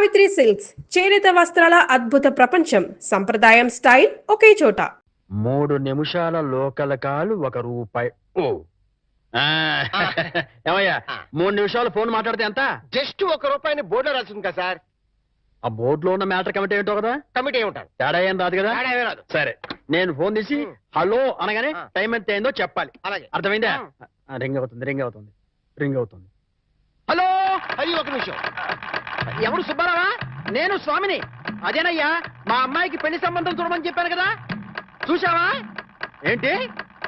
Savitri silks చేనేత వస్త్రాల అద్భుత ప్రపంచం. సంప్రదాయం స్టైల్ ఒకే చోట. 3 నిమిషాల లోకల్ కాలు ₹1. ఓ ఏమయ్యా 3 నిమిషాలు ఫోన్ మాట్లాడితే ఎంత? జస్ట్ ₹1 బోర్డులో రాసింది కదా సార్. ఆ బోర్డులో ఉన్న మ్యాటర్ కమిటీ ఏంటో కదా. కమిటీ ఉంటారు, తేడా ఏం రాదు కదా. రాదు. సరే, నేను ఫోన్ తీసి హలో అనగానే టైం ఎంత అయిందో చెప్పాలి. అలాగే, అర్థమైందా? రింగ్ అవుతుంది. హలో, అది 1 నిమిషం. ఎవరు? సుబ్బారావా? నేను స్వామిని. అదేనయ్యా, మా అమ్మాయికి పెళ్లి సంబంధం చూడమని చెప్పాను కదా. చూసావా? ఏంటి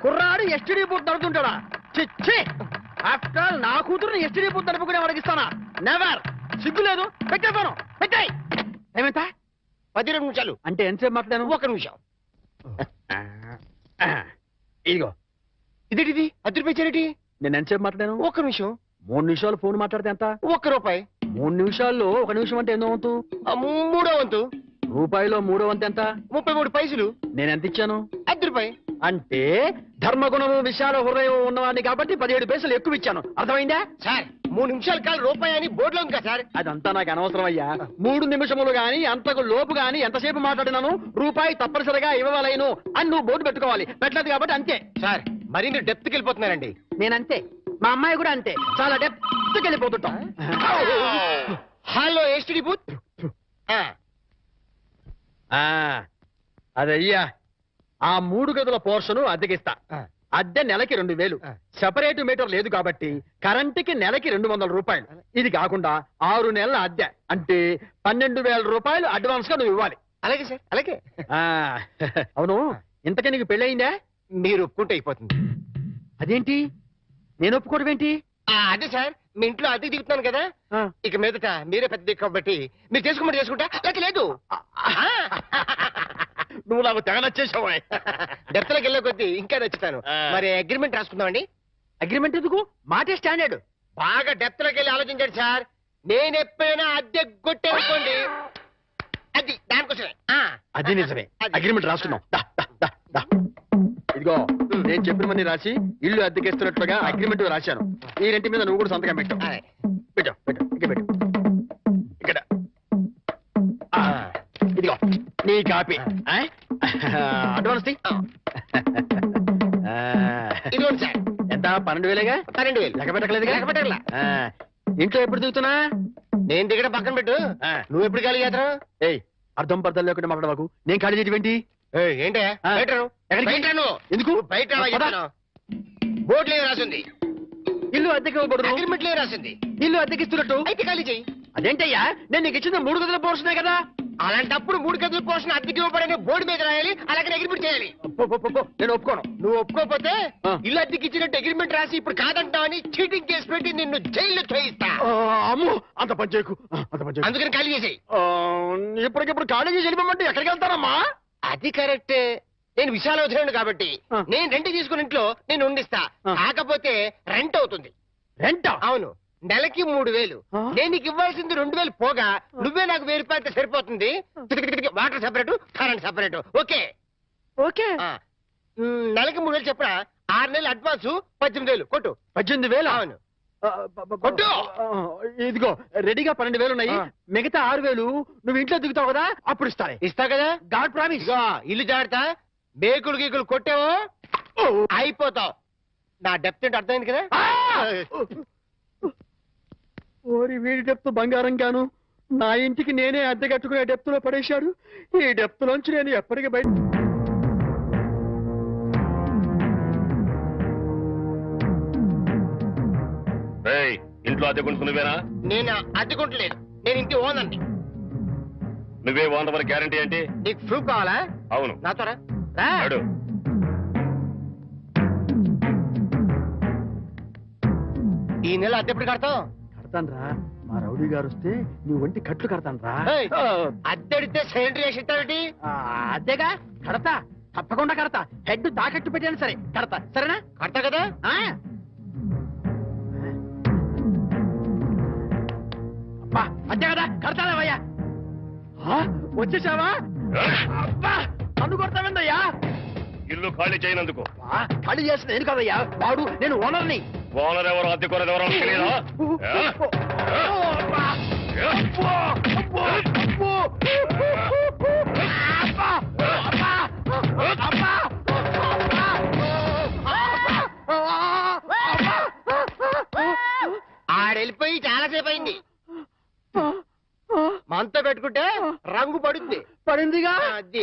కుర్రాడు ఎస్టీడీ బూత్ నడుతుంటాడా? చిచ్చి, ఆఫ్టర్ ఆల్ నా కూతురుని ఎస్టీడీ బూత్ నడుపుకునే వాడికిస్తానా? నెవర్. సిగ్గు లేదు. పెట్టేస్తాను. పెట్టాయి. ఏమంతా? 12 నిమిషాలు. అంటే ఎంతసేపు మాట్లాడాను? 1 నిమిషం. ఇదిగో. ఇదేంటిది? ₹10 నేను ఎంతసేపు మాట్లాడాను? 1 నిమిషం. 3 నిమిషాలు ఫోన్ మాట్లాడితే ఎంత? ₹1. 3 నిమిషాల్లో 1 నిమిషం అంటే ఎన్నో వంతు? మూడో వంతు. రూపాయిలో 3వ వంతు ఎంత? 33 పైసలు. నేను ఎంత ఇచ్చాను? ₹10. అంటే ధర్మగుణము విశాల హృదయం ఉన్నవాడిని కాబట్టి 17 పైసలు ఎక్కువ ఇచ్చాను. అర్థమైందా? సార్ 3 నిమిషాల కాలు ₹1 అని బోర్డులో ఉంది కదా సార్. అదంతా నాకు అనవసరం అయ్యా. 3 నిమిషములు గాని అంతకు లోపు గాని ఎంతసేపు మాట్లాడినాను రూపాయి తప్పనిసరిగా ఇవ్వవలేను అని నువ్వు బోర్డు పెట్టుకోవాలి. పెట్టలేదు కాబట్టి అంతే. సార్ మరి మీరు డెప్త్కి వెళ్ళిపోతున్నారండి. నేనంతే, మా అమ్మాయి కూడా అంతే. చాలా డెప్త్కి వెళ్ళిపోతుంటాం. Hello STD booth. అదయ్యా, ఆ 3 గదుల పోర్షను అద్దెకిస్తా. అద్దె నెలకి 2000. సెపరేట్ మీటర్ లేదు కాబట్టి కరెంటుకి నెలకి ₹200. ఇది కాకుండా 6 నెలల అద్దె అంటే ₹12,000 అడ్వాన్స్ గా నువ్వు ఇవ్వాలి. అలాగే సార్, అలాగే. అవును, ఇంతకీ నీకు పెళ్ళయిందా? మీరు ఒప్పుకుంటే అయిపోతుంది. అదేంటి నేను ఒప్పుకోవడం ఏంటి? అదే సార్, మీ ఇంట్లో అద్దెకి దిగుతున్నాను కదా, ఇక మీదట మీరే పెద్ద దిక్కు కాబట్టి మీరు చేసుకోమంటే చేసుకుంటా, లేక లేదు. నువ్వు నాకు తెగ నచ్చేసావు. డెప్త్లోకి వెళ్ళే కొద్దీ ఇంకా నచ్చుతాను. మరి అగ్రిమెంట్ రాసుకుందామండి. అగ్రిమెంట్ ఎందుకు? మాటే స్టాండర్డ్. బాగా డెప్త్లోకి వెళ్ళి ఆలోచించండి సార్. నేను ఎప్పుడైనా అద్దె కొట్టేసుకోండి, అది దానికోసమే. అది నిజమే. అగ్రిమెంట్ రాసుకున్నాం. ఇదిగో, నేను చెప్పినవన్నీ రాసి ఇల్లు అద్దెకిస్తున్నట్లుగా అగ్రిమెంట్ రాశాను. ఈ రెంటి మీద నువ్వు కూడా సంతకం పెట్టు. ఇక్కడ ఇదిగో నీ కాపీ. అడ్వాన్స్ ఇదిగోండి సార్. ఎంత? 12,000గా? 12,000. లెక్క పెట్టలేదుగా? లెక్క పెట్టాలా? ఇంట్లో ఎప్పుడు దిగుతున్నా? నేను దిగడం పక్కన పెట్టు, నువ్వు ఎప్పుడు ఖాళీ చేద్దాం? ఏయ్, అర్థం పర్థం లేకుండా మాట్లాడవాకు. నేను ఖాళీ చేయడం ఏంటి? ఏంటే ఎందుకు బయట బోర్డులో రాసింది? ఇల్లు అద్దెకి ఇవ్వకూడదు. అగ్రిమెంట్లో రాసింది ఇల్లు అద్దెకిస్తున్నట్టు. అయితే ఖాళీ చెయ్యి. అదేంటయ్యా, నేను నీకు ఇచ్చిన 3 గదుల పోర్షనే కదా. అలాంటప్పుడు 3 గదుల పోర్షన్ అద్దెకి ఇవ్వబడని బోర్డు మీద రాయాలి, అలాగే అగ్రిమెంట్ చేయాలి. నేను ఒప్పుకోను. నువ్వు ఒప్పుకోకపోతే ఇల్లు అద్దెకి ఇచ్చినట్టు అగ్రిమెంట్ రాసి ఇప్పుడు కాదంటావని చీటింగ్ కేసు పెట్టి నిన్ను జైల్లో చేయిస్తా. అమ్మో, అంత పని చేయకు. అందుకని ఖాళీ చేసేయి. ఇప్పటికిప్పుడు ఖాళీ చేసి వెళ్ళిపోమంటే ఎక్కడికి వెళ్తారమ్మా? అది కరెక్టే. నేను విశాల వదిలేను కాబట్టి నేను రెంట్ తీసుకుని ఇంట్లో నేను ఉండిస్తా. కాకపోతే రెంట్ అవుతుంది. రెంట్? అవును, నెలకి 3,000. నేను నీకు ఇవ్వాల్సింది 2,000 పోగా నువ్వే నాకు 1,000 అయితే సరిపోతుంది. Water separate, current separate. Okay okay. నెలకి 3,000 చెప్పరా? 6 నెలలు అడ్వాన్స్ 18,000 కొట్టు. 18,000? అవును కొట్టు. ఇదిగో రెడీగా 12,000 ఉన్నాయి. మిగతా 6,000 నువ్వు ఇంట్లో దిగుతావు కదా, అప్పుడు ఇస్తా కదా. God promise. ఇల్లు జాగ్రత్త. మేకులు గీకులు కొట్టావు అయిపోతావు. నా డెప్త్ ఏంటి అర్థమైంది కదా. ఓరి, వీడి డెప్త్ బంగారం గాను నా ఇంటికి నేనే అద్దె కట్టుకునే డెప్త్ లో పడేశాడు. ఈ డెప్త్ లోంచి నేను ఎప్పటికీ బయట. ఇంట్లో అద్దెకుంటున్నావేనా? నేను అద్దెకుంటలేదు, నేను ఇంటి ఓనర్ని. నువ్వే ఓనర్ వరకు గ్యారంటీ ఏంటి? నీకు ప్రూఫ్ కావాలా? అవును. నాతో రా. ఈ నెల అద్దె ఎప్పుడు కడతావు? కడతాను రా. మా రౌడీ గారు వస్తే నీ ఒంటి కట్లు కడతాను రా. అద్దెడితే సిలిండర్ వేసి ఇస్తావేంటి? అద్దెగా కడతా, తప్పకుండా కడతా. హెడ్ తాకట్టు పెట్టాను సరే కడతా. సరేనా? కడతా కదా. అద్దె కదా కడతావయ్యా. వచ్చేసావా? నన్ను కొడతావేందయ్యా? ఇల్లు ఖాళీ చేయనందుకు. ఖాళీ చేసిన నేను కదయ్యా, వాడు. నేను ఓనర్ని. ఓనర్ ఎవరు, అద్దె కొనరు ఎవరో తెలియదా? మనతో పెట్టుకుంటే రంగు పడుద్ది. పడిందిగా. అది.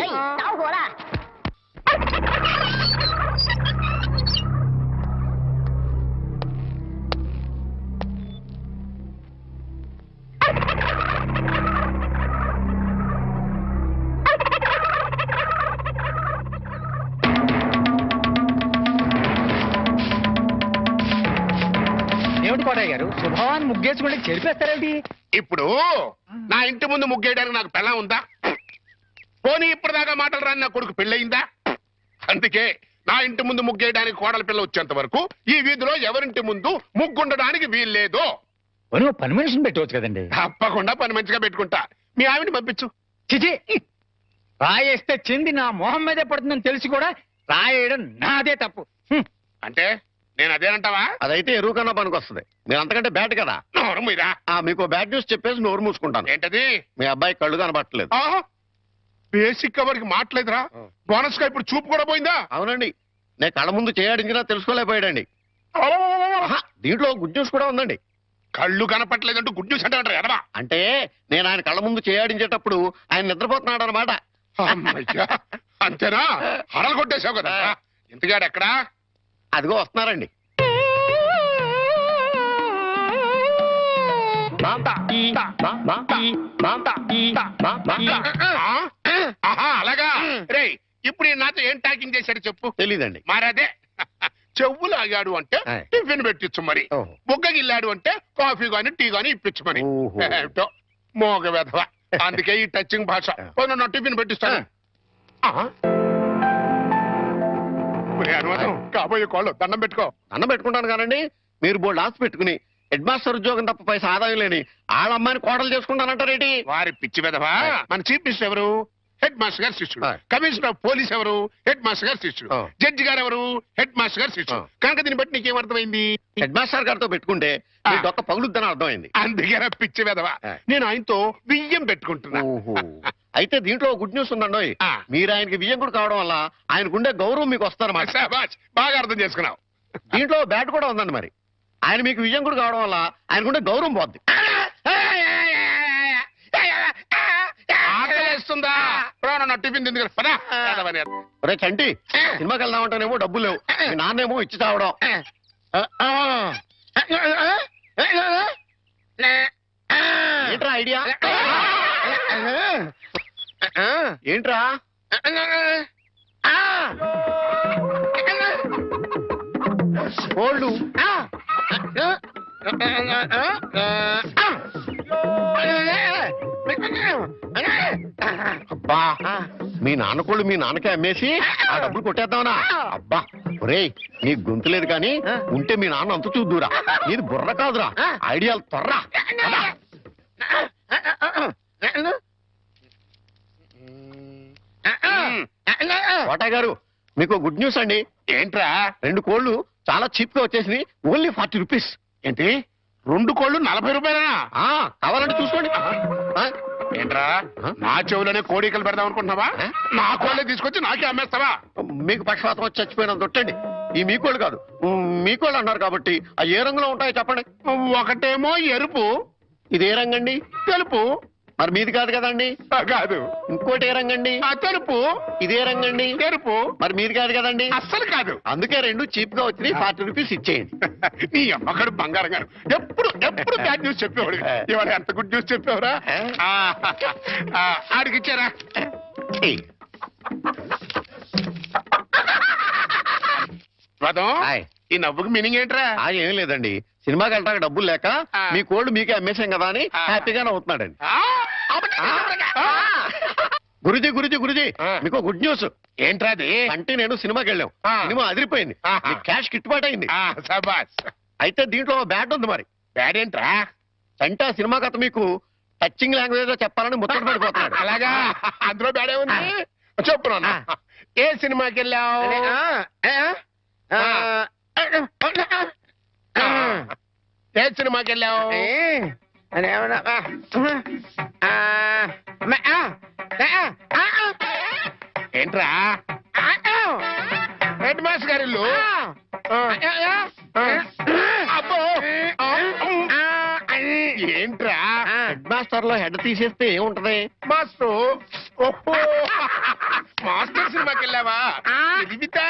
ఏమిటి కోటయ్య గారు, శుభవాన్ని ముగ్గేసుకుంటే చెరిపేస్తారేంటి? ఇప్పుడు నా ఇంటి ముందు ముగ్గేయడానికి నాకు పెళ్ళం ఉందా? పోనీ ఇప్పటిదాకా మాటలు రాని నా కొడుకు పెళ్ళయిందా? అందుకే నా ఇంటి ముందు ముగ్గేయడానికి కోడల పిల్ల వచ్చేంత వరకు ఈ వీధిలో ఎవరింటి ముందు ముగ్గుండడానికి వీల్లేదు. పని మనిషిని పెట్టవచ్చు కదండి. తప్పకుండా పని మంచిగా పెట్టుకుంటా. మీ ఆవిడ పంపించు. చిచి, రాయేస్తే చెంది నా మొహం మీదే పడుతుందని తెలిసి కూడా రాయేయడం నాదే తప్పు. అంటే నేను అదేనంటావా? అదైతే ఎరువు కన్నా పనికి వస్తుంది. మీరు అంతకంటే బ్యాట్ కదా. నోరు మీరా. మీకు బ్యాడ్ న్యూస్ చెప్పేసి నోరు మూసుకుంటాను. ఏంటది? మీ అబ్బాయి కళ్ళు కనబట్టలేదు. బేసిక్ కవర్కి మాట్లేదురా. బోనస్ గా ఇప్పుడు చూపు కూడా పోయిందా? అవునండి, నేను కళ్ళ ముందు చేయాడించినా తెలుసుకోలేకపోయాడండి. దీంట్లో గుడ్ న్యూస్ కూడా ఉందండి. కళ్ళు కనపట్లేదంటూ గుడ్ న్యూస్ అంటే ఎడవా? అంటే నేను ఆయన కళ్ళ ముందు చేయాడించేటప్పుడు ఆయన నిద్రపోతున్నాడు అనమాట. అంతేనా? హడలు కొట్టేశావు కదా. ఇంతగాడు ఎక్కడా? అదిగో వస్తున్నారండి. అలాగా. రే, ఇప్పుడు ఈ నాతో ఏం టాకింగ్ చేశాడు చెప్పు. తెలీదండి. మరదే చెవులు ఆగాడు అంటే టిఫిన్ పెట్టించు మరి. బుగ్గగిల్లాడు అంటే కాఫీ గాని టీ గాని ఇప్పించు మరి. ఏమిటో మోగ వెధవ. అందుకే ఈ టచింగ్ భాష. పోను టిఫిన్ పెట్టిస్తాను. అనుమానం కాబోయే కోళ్ళు దండం పెట్టుకో. దండం పెట్టుకుంటాను కానండి. మీరు బోల్డ్ ఆస్తి పెట్టుకుని హెడ్ మాస్టర్ ఉద్యోగం తప్ప పైసా ఆదాయం లేని వాళ్ళ అమ్మాయిని కోడలు చేసుకుంటానంటారేంటి? వారి పిచ్చి వెధవా. మన చీఫ్ మినిస్టర్ ఎవరు? హెడ్ మాస్టర్ గారు శిష్యుడు. కమిషనర్ ఆఫ్ పోలీస్ ఎవరు? హెడ్ మాస్టర్ గారు శిష్యుడు. జడ్జి గారు ఎవరు? హెడ్ మాస్టర్ గారు శిష్యుడు. కనుక దీన్ని బట్టి నీకేమర్థమైంది? హెడ్ మాస్టర్ గారితో పెట్టుకుంటే మీ డొక్క పగులుద్దని అర్థమైంది. అందుకే పిచ్చి వెధవా. నేను ఆయనతో బియ్యం పెట్టుకుంటున్నా. అయితే దీంట్లో గుడ్ న్యూస్ ఉందండి. మీరు ఆయనకి బియ్యం కూడా కావడం వల్ల ఆయనకుండే గౌరవం మీకు వస్తారన్నమాట. బాగా అర్థం చేసుకున్నావు. దీంట్లో బ్యాట్ కూడా ఉందండి. మరి ఆయన మీకు విజయం కూడా కావడం వల్ల ఆయనకుండే గౌరవం పోద్ది. ఆకలిస్తుందా? టిఫిన్ తింది కదా. ఒరే చంటి, సినిమాకి వెళ్దామంటేనేమో డబ్బులు లేవు. మీ నాన్నేమో ఇచ్చి తావడం. ఏంట్రా ఐడియా? ఏంట్రా? కోళ్ళు అబ్బా, మీ నాన్న కోళ్ళు మీ నాన్నకే అమ్మేసి ఆ డబ్బులు కొట్టేద్దామనా? అబ్బా ఒరేయ్, నీ గొంతు లేదు కానీ ఉంటే మీ నాన్న అంత చూద్దురా. నీది బుర్ర కాదురా, ఐడియాలు త్వరరా. కోటయ్య గారు, మీకు గుడ్ న్యూస్ అండి. ఏంట్రా? 2 కోళ్ళు చాలా చీప్ గా వచ్చేసి ఓన్లీ 40 రూపీస్. ఏంటి 2 కోళ్ళు 40 రూపాయలనా? కావాలంటే చూసుకోండి. ఏంట్రా, నా చెవులోనే కోడికలు పెడదాం అనుకుంటున్నావా? నా కోళ్ళే తీసుకొచ్చి నాకే అమ్మేస్తావా? మీకు పక్షపాతం వచ్చి చచ్చిపోయినంత తొట్టండి. ఈ మీ కోళ్ళు కాదు, మీ కోళ్ళు అన్నారు కాబట్టి ఆ ఏ రంగులో ఉంటాయో చెప్పండి. ఒకటేమో ఎరుపు. ఇది ఏ రంగండి? తెలుపు. మరి మీది కాదు కదండి. కాదు. ఇంకోటి ఏ రంగండి? తెలుపు. ఇదే రంగండి? తెలుపు. మరి మీది కాదు కదండి. అస్సలు కాదు. అందుకే 2 చీప్ గా వచ్చినాయి. 40 రూపీస్ ఇచ్చేయండి. నీ అమ్మగారు బంగారం గారు ఎప్పుడు ఎప్పుడు బ్యాడ్ న్యూస్ చెప్పేవాడు. ఇవాళ ఎంత గుడ్ న్యూస్ చెప్పేవరా? ఆడికి ఇచ్చారా? ఈ నవ్వుకి మీనింగ్ ఏంట్రా? ఏం లేదండి, సినిమాకి వెళ్ళడానికి డబ్బులు లేక మీ కోళ్ళు మీకే అమ్మేశాం కదా అని హ్యాపీగానే అవుతున్నాడండి. గురుజీ గురుజీ గురుజీ, మీకు గుడ్ న్యూస్. ఏంట్రా అది? అంటే నేను సినిమాకి వెళ్ళాం. సినిమా అదిరిపోయింది. క్యాష్ గిట్టుబాటు అయింది. అయితే దీంట్లో బ్యాట్ ఉంది. మరి బ్యాడ్ ఏంట్రా? అంటే ఆ సినిమా కథ మీకు టచింగ్ లాంగ్వేజ్ లో చెప్పాలని ముచ్చట పడిపోతున్నాడు. అలాగా? అందులో బ్యాడే ఉంది. చెప్పు నాన్న, ఏ సినిమాకి వెళ్ళావు? ఏ సినిమాకి వెళ్ళావు? ఏంట్రా? హెడ్ మాస్టర్ గారి ఇల్లు. అబ్బో, ఏంట్రా? హెడ్ మాస్టర్ లో హెడ్ తీసేస్తే ఏముంటది? మాస్టర్. ఓహో, మాస్టర్ సినిమాకి వెళ్ళావా? తెలివితే.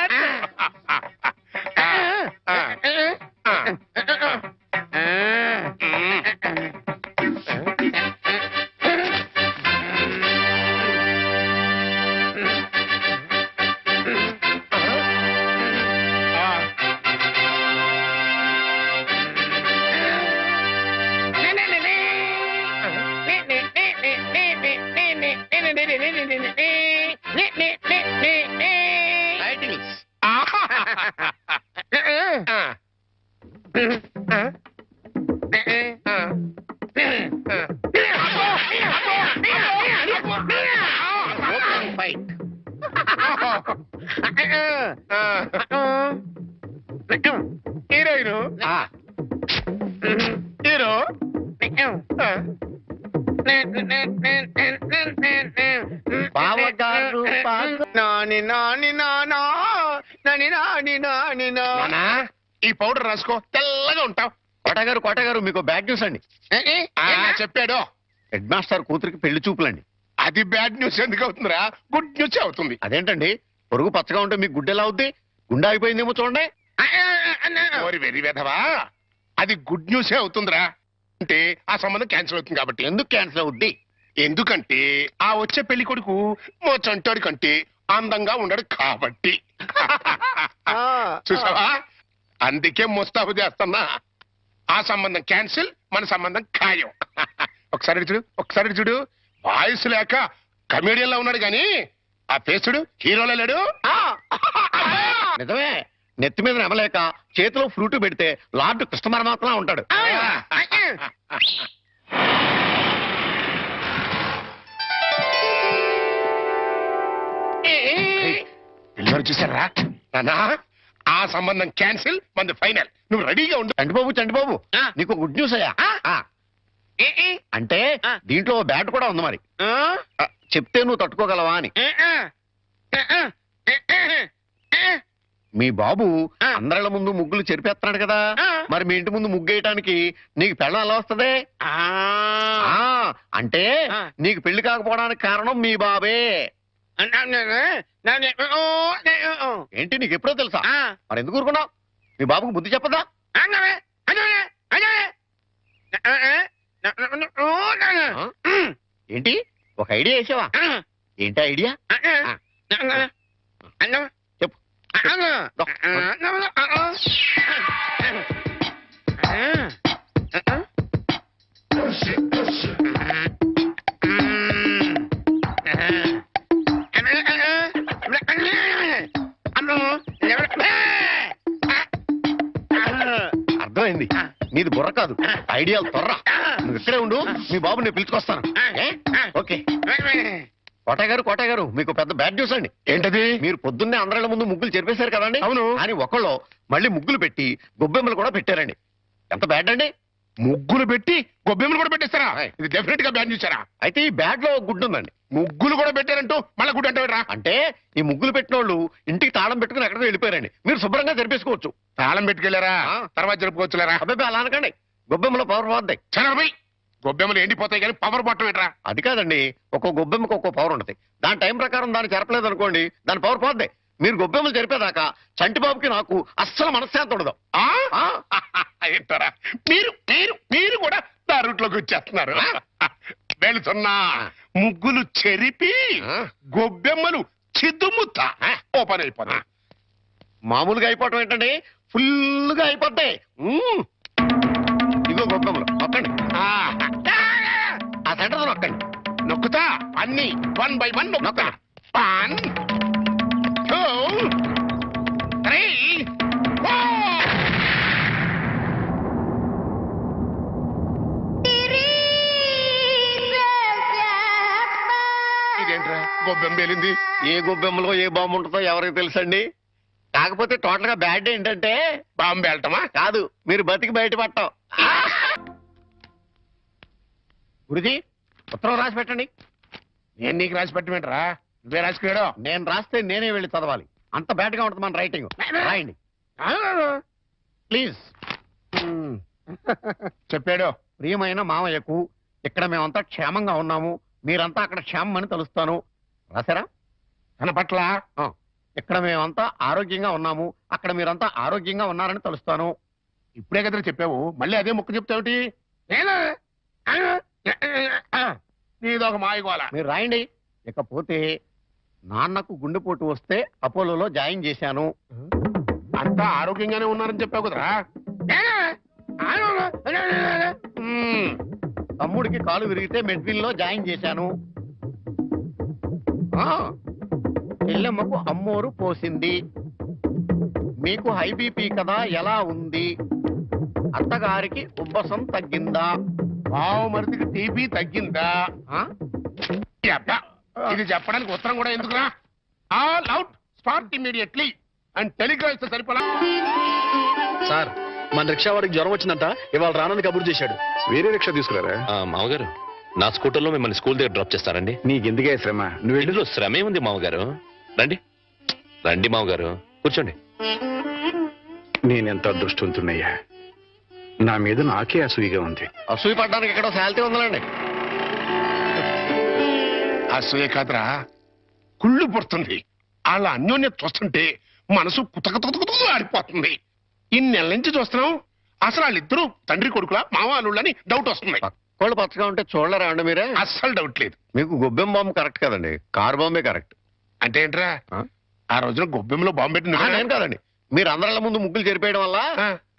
హీరోయిన్ హీరో బావగారు నాని నాని నానా నాని నాని నాని నానా. ఈ పౌడర్ రాసుకో, తెల్లగా ఉంటావు. కోటగారు మీకు బ్యాడ్ న్యూస్ అండి. చెప్పాడు. హెడ్ మాస్టర్ కూతురికి పెళ్లి చూపులండి. అది బ్యాడ్ న్యూస్ ఎందుకు అవుతుందిరా? గుడ్ న్యూస్ అవుతుంది. అదేంటండి, పొరుగు పచ్చగా ఉంటే మీకు గుడ్డెలా అవుద్ది? గుండె అయిపోయిందేమో చూడండి. ఓరి వెర్రి వెధవా, అది గుడ్ న్యూసే అవుతుందిరా. అంటే ఆ సంబంధం క్యాన్సిల్ అవుతుంది కాబట్టి. ఎందుకు క్యాన్సిల్ అవుద్ది? ఎందుకంటే ఆ వచ్చే పెళ్లి కొడుకు మా చంటోడి కంటే అందంగా ఉండడు కాబట్టి. చూసావా, అందుకే ముస్తాబు చేస్తున్నా. ఆ సంబంధం క్యాన్సిల్, మన సంబంధం ఖాయం. ఒకసారి చూడు వాయిస్ లేక కమేడియన్ లా ఉన్నాడు గాని ఆ ఫేసుడు హీరోలో లేడు. నిజమే, నెత్తి మీద నెమలేక చేతిలో ఫ్రూట్ పెడితే లార్డ్ కృష్ణ పరమాత్మ ఉంటాడు. పిల్లలు చూసారా నానా? ఆ సంబంధం క్యాన్సిల్, మంది ఫైనల్. నువ్వు రెడీగా ఉండు. చంటిబాబు నీకు గుడ్ న్యూస్ అయ్యా. అంటే దీంట్లో బ్యాట్ కూడా ఉంది మరి. చెప్తే నువ్వు తట్టుకోగలవా అని. మీ బాబు అందరిళ్ళ ముందు ముగ్గులు చెరిపేస్తున్నాడు కదా, మరి మీ ఇంటి ముందు ముగ్గు వేయటానికి నీకు పెళ్ళం ఎలా వస్తుంది? అంటే నీకు పెళ్లి కాకపోవడానికి కారణం మీ బాబే. ఏంటి, నీకు ఎప్పుడో తెలుసా? మరి ఎందుకు ఊరుకున్నావు? మీ బాబుకు బుద్ధి చెప్పదా? ఏంటి, ఒక ఐడియా వేసావా? ఏంటి ఐడియా? చెప్పు. అర్థమైంది, నీది బుర్ర కాదు, ఐడియాలు త్వర. నువ్వు ఇక్కడే ఉండు, మీ బాబు నేను పిలుచుకొస్తాను. ఓకే. కోటగారు మీకు పెద్ద బ్యాడ్ న్యూస్ అండి. ఏంటది? మీరు పొద్దున్నే అందరిళ్ళ ముందు ముగ్గులు చెరిపేశారు కదండి. అవును. అని ఒకళ్ళు మళ్ళీ ముగ్గులు పెట్టి గొబ్బెమ్మలు కూడా పెట్టారండి. ఎంత బ్యాడ్ అండి? ముగ్గులు పెట్టి గొబ్బెమ్మలు కూడా పెట్టేస్తారా? ఇది డెఫినెట్ గా బ్యాన్ చేశారా? అయితే ఈ బ్యాడ్ లో గుడ్డు ఉందండి. ముగ్గులు కూడా పెట్టారంటూ మళ్ళా గుడ్డు అంటారా? అంటే ఈ ముగ్గులు పెట్టిన వాళ్ళు ఇంటికి తాళం పెట్టుకుని ఎక్కడికో వెళ్ళిపోయారండి. మీరు శుభ్రంగా జరిపేసుకోవచ్చు. తాళం పెట్టుకెళ్ళారా? తర్వాత జరుపుకోవచ్చులేరా? అబ్బాయి అలా అనకండి, గొబ్బెమ్మలో పవర్ పోద్దాయి. చనరబై, గొబ్బెమ్మలు ఎండిపోతాయి కానీ పవర్ బట్టం ఏంట్రా? అది కాదండి, ఒక్కో గొబ్బెమ్మకి ఒక్కో పవర్ ఉంటుంది. దాని టైం ప్రకారం దాన్ని చెరపలేదు అనుకోండి, దాని పవర్ పోద్ది. మీరు గొబ్బెమ్మలు జరిపేదాకా చంటిబాబుకి నాకు అస్సలు మనశ్శాంతి ఉండదు. ఏంటారా మీరు మీరు మీరు కూడా నా రూట్లోకి వచ్చేస్తున్నారు. వెళుతున్నా, ముగ్గులు చెరిపి గొబ్బెమ్మలు చిద్దుముత్త ఓపెన్ అయిపోతా. మామూలుగా అయిపోవటం ఏంటండి, ఫుల్గా అయిపోతాయి. ఇదిగో గొబ్బెమ్మలు నొక్కండి, ఆ సెంటర్ నొక్కండి. నొక్కుతా అన్ని 1 by 1 నొక్కుతా. 1 2 3 4. ఇదేంట్రా గొబ్బెమ్మ పేలింది? ఏ గొబ్బెమ్మలో ఏ బాంబు ఉంటుందో ఎవరికి తెలుసండి. కాకపోతే టోటల్ గా బ్యాడ్ ఏంటంటే బాంబు వెళ్ళటమా? కాదు, మీరు బతికి బయటపడటం. గురుజీ, ఉత్తరం రాసి పెట్టండి. నేను నీకు రాసి పెట్టమేంట్రా? నువ్వే రాసుకున్నాడు. నేను రాస్తే నేనే వెళ్ళి చదవాలి. అంత బ్యాడ్ గా ఉంటుంది మన రైటింగ్. రాయండి ప్లీజ్. చెప్పాడు. ప్రియమైన మామయ్యకు ఇక్కడ మేమంతా క్షేమంగా ఉన్నాము, మీరంతా అక్కడ క్షేమం అని తలుస్తాను. రాసారా? తన పట్ల ఇక్కడ మేమంతా ఆరోగ్యంగా ఉన్నాము, అక్కడ మీరంతా ఆరోగ్యంగా ఉన్నారని తలుస్తాను. ఇప్పుడే కదా చెప్పావు, మళ్ళీ అదే ముక్క చెప్తావుటి? నీదొక మాయగోళ. మీరు రాయండి. ఇకపోతే నాన్నకు గుండెపోటు వస్తే అపోలోలో జాయిన్ చేశాను. అంతా ఆరోగ్యంగానే ఉన్నారని చెప్పావు కదరా. తమ్ముడికి కాలు విరిగితే మెడ్విల్ లో జాయిన్ చేశాను. చెల్లెమ్మకు అమ్మోరు పోసింది. మీకు హై బీపీ కదా, ఎలా ఉంది? అత్తగారికి ఉబ్బసం తగ్గిందా? బావు మరిదికి టీబీ తగ్గిందా? ఈ అబ్బా, ఇది చెప్పడానికి ఉత్తరం కూడా ఎందుకురా? All out, start immediately and Telegram ఇస్తే సరిపోలా. సార్, మన రిక్షా వాడికి జ్వరం వచ్చిందంట, ఇవాళ రానని కబురు చేశాడు. వేరే రిక్షా తీసుకురారా? మామగారు, నా స్కూటర్లో మిమ్మల్ని స్కూల్ దగ్గర డ్రాప్ చేస్తారండి. నీకెందుకే శ్రమ? నువ్వు ఇందులో శ్రమే ఉంది మామగారు. రండి రండి మామగారు, కూర్చోండి. నేనెంత అదృష్టవంతున్నయ్యా, నా మీద నాకే అసూయగా ఉంది. అసూయ పడ్డానికి ఎక్కడో శాలిటీ ఉందండి. అసూయ కాదురా, కుళ్ళు పుడుతుంది. వాళ్ళ అన్యోన్యత చూస్తుంటే మనసు కుతకుతకుతూ ఆడిపోతుంది. ఇన్ని నెలల నుంచి చూస్తున్నాం, అసలు వాళ్ళిద్దరూ తండ్రి కొడుకులా మావాళ్ళని డౌట్ వస్తుంది. కోళ్ళు పచ్చగా ఉంటే చూడలేరా అండి మీరే? అస్సలు డౌట్ లేదు. మీకు గొబ్బెం బాంబు కరెక్ట్ కదండి, కార్ బాంబే కరెక్ట్. అంటే ఏంట్రా, ఆ రోజున గొబ్బెంలో బాంబు పెట్టింది నేను కాదండి, మీరు అందరిళ్ళ ముందు ముగ్గులు చెరిపేయడం వల్ల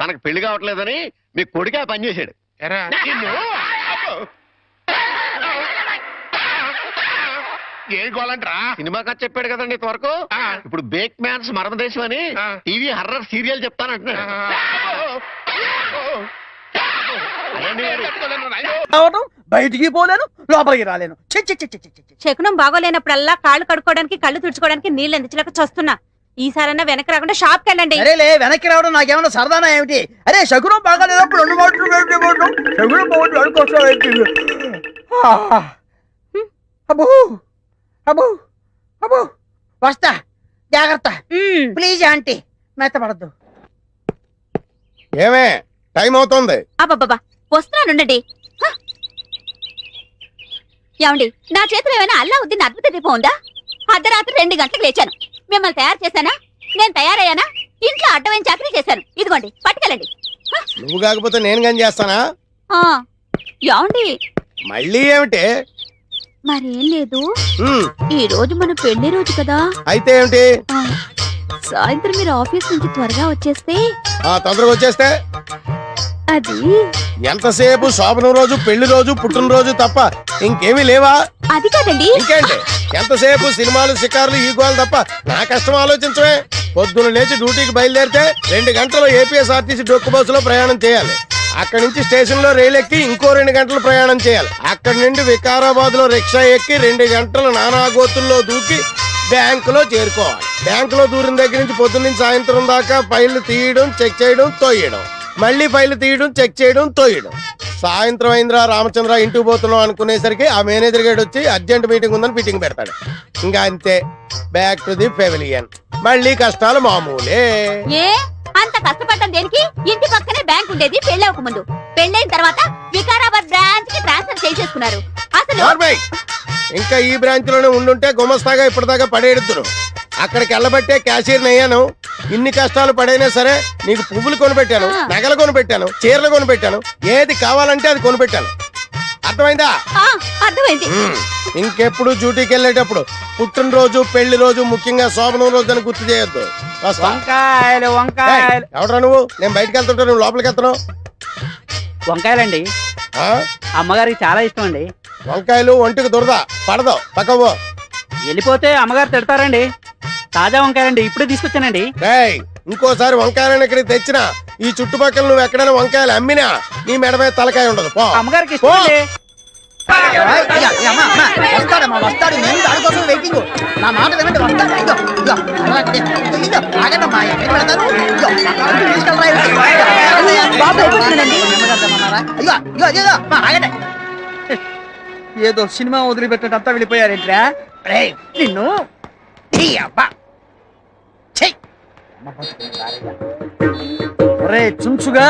తనకు పెళ్లి కావట్లేదని మీ కొడుకే పని చేశాడు. ఎరా, నిన్ను ఏ గోలంట్రా? సినిమా కథ చెప్పాడు కదండి ఇంతవరకు. ఇప్పుడు బేక్ మ్యాన్స్ మరణదేశం అని టీవీ హర్రర్ సీరియల్ చెప్తానంటున్నాడు. బయటికి పోలేను, లోపలికి రాలేను. శకునం బాగోలేనప్పుడల్లా కాళ్ళు కడుక్కోవడానికి, కళ్ళు తుడుచుకోవడానికి నీళ్ళు ఎందుకు చస్తున్నా. ఈసారన్నా వెనక్కి రాకుండా షాప్కి వెళ్ళండి. అరేలే, వెనక్కి రావడం నాకేమన్నా సరదానా ఏమిటి? అరే, శకునం బాగాలేనప్పుడు 2 మాటలు శకునం బాగుంది అనుకోసం. అబ్బో అబ్బో అబ్బో, వస్తా, జాగ్రత్త ప్లీజ్ ఆంటీ, మెత్తపడద్దు. ఏమే టైం అవుతుంది. అబ్బబ్బా, వస్తున్నానుండండి. ఏమండి, నా చేతిలో ఏమైనా అల్లావుద్దీన్ అద్భుత దీపం ఉందా? అర్ధరాత్రి 2 గంటలకు లేచాను. మిమ్మల్ని తయారు చేశానా? నేను తయారయ్యానా? ఇంట్లో అడ్డమైన చాకరీ చేశాను. ఇదిగోండి, పట్టుకెళ్ళండి. నువ్వు కాకపోతే నేను కానీ చేస్తానా? ఏమండి, మళ్ళీ ఏమిటి? మరేం లేదు, ఈ రోజు మన పెళ్లి రోజు కదా. అయితే ఏమిటి? సాయంత్రం మీరు ఆఫీస్ నుంచి త్వరగా వచ్చేస్తే. తొందరగా వచ్చేస్తే అది ఎంతసేపు శోభనం రోజు, పెళ్లి రోజు, పుట్టినరోజు తప్ప ఇంకేమీ లేవా? అది కాదండి. ఇంకేంటి, ఎంతసేపు సినిమాలు, షికారులు, ఈ గోలు తప్ప నా కష్టం ఆలోచించవే. పొద్దున లేచి డ్యూటీకి బయలుదేరితే 2 గంటలు ఏపీఎస్ఆర్టీసీ డొక్కు బస్సులో ప్రయాణం చేయాలి. అక్కడి నుంచి స్టేషన్ లో రైలు ఎక్కి ఇంకో 2 గంటలు ప్రయాణం చేయాలి. అక్కడి నుండి వికారాబాద్ లో రిక్షా ఎక్కి 2 గంటలు నానాగోతుల్లో దూకి బ్యాంకులో చేరుకోవాలి. బ్యాంకులో దూరిన దగ్గర నుంచి పొద్దున్న నుంచి సాయంత్రం దాకా ఫైళ్లు తీయడం, చెక్ చేయడం, తోయడం, మళ్ళీ ఫైళ్లు తీయడం, చెక్ చేయడం, తోయడం. సాయంత్రం అయిందిరా రామచంద్ర, ఇంటికి పోతున్నాం అనుకునేసరికి ఆ మేనేజర్ గేట్ వచ్చి అర్జెంట్ మీటింగ్ ఉందని మీటింగ్ పెడతాడు. ఇంకా అంతే, బ్యాక్ టు ది పెవిలియన్. మళ్ళీ కష్టాలు మామూలే. అంత కష్టపడటం దేనికి? ఇంటి పక్కనే బ్యాంక్ ఉండేది పెళ్ళవక ముందు. పెళ్ళైన తర్వాత వికారాబాద్ బ్రాంచ్ కి ట్రాన్స్ఫర్ చేసేసుకున్నారు. అసలు ఇంకా ఈ బ్రాంచ్ లోనే ఉండుంటే గుమస్తాగా ఇప్పటిదాకా పడేడుతురు. అక్కడికి వెళ్ళబట్టే క్యాషియర్ అయ్యాను. ఇన్ని కష్టాలు పడైనా సరే నీకు పువ్వులు కొనిపెట్టాను, నగలు కొనిపెట్టాను, చీరలు కొనిపెట్టాను, ఏది కావాలంటే అది కొనిపెట్టాను. అర్థమైందా? అర్థమైంది. ఇంకెప్పుడు డ్యూటీకి వెళ్ళేటప్పుడు పుట్టినరోజు, పెళ్లి రోజు, ముఖ్యంగా శోభనం రోజు అని గుర్తు చేయొద్దు. వంకాయలు వంకాయలు. ఎవడరా నువ్వు? నేను బయటకు వెళ్తుంటా, నువ్వు లోపలికి వెళ్తున్నావు. వంకాయలండి, అమ్మగారికి చాలా ఇష్టం అండి. వంకాయలు ఒంటికి దురద, పడదు, పక్కవో. వెళ్ళిపోతే అమ్మగారు తిడతారండి. తాజా వంకాయలండి, ఇప్పుడే తీసుకొచ్చానండి. ఇంకోసారి వంకాయలను ఇక్కడికి తెచ్చినా, ఈ చుట్టుపక్కల నువ్వు ఎక్కడైనా వంకాయలు అమ్మినా నీ మెడ మీద తలకాయ ఉండదు. అమ్మగారికి ఇష్టం అండి. వస్తాడు, నేను దానికోసం వెయిటింగ్. నా మాట వినండి, వస్తాడు. ఏదో సినిమా వదిలిపెట్టినట్టు వెళ్ళిపోయారేంట్రా? నిన్ను ఒరే చుంచుగా,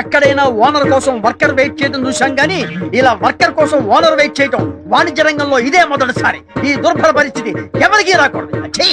ఎక్కడైనా ఓనర్ కోసం వర్కర్ వెయిట్ చేయడం చూశాం గానీ ఇలా వర్కర్ కోసం ఓనర్ వెయిట్ చేయటం వాణిజ్య రంగంలో ఇదే మొదటిసారి. ఈ దుర్భర పరిస్థితి ఎవరికీ రాకూడదు. ఛీ!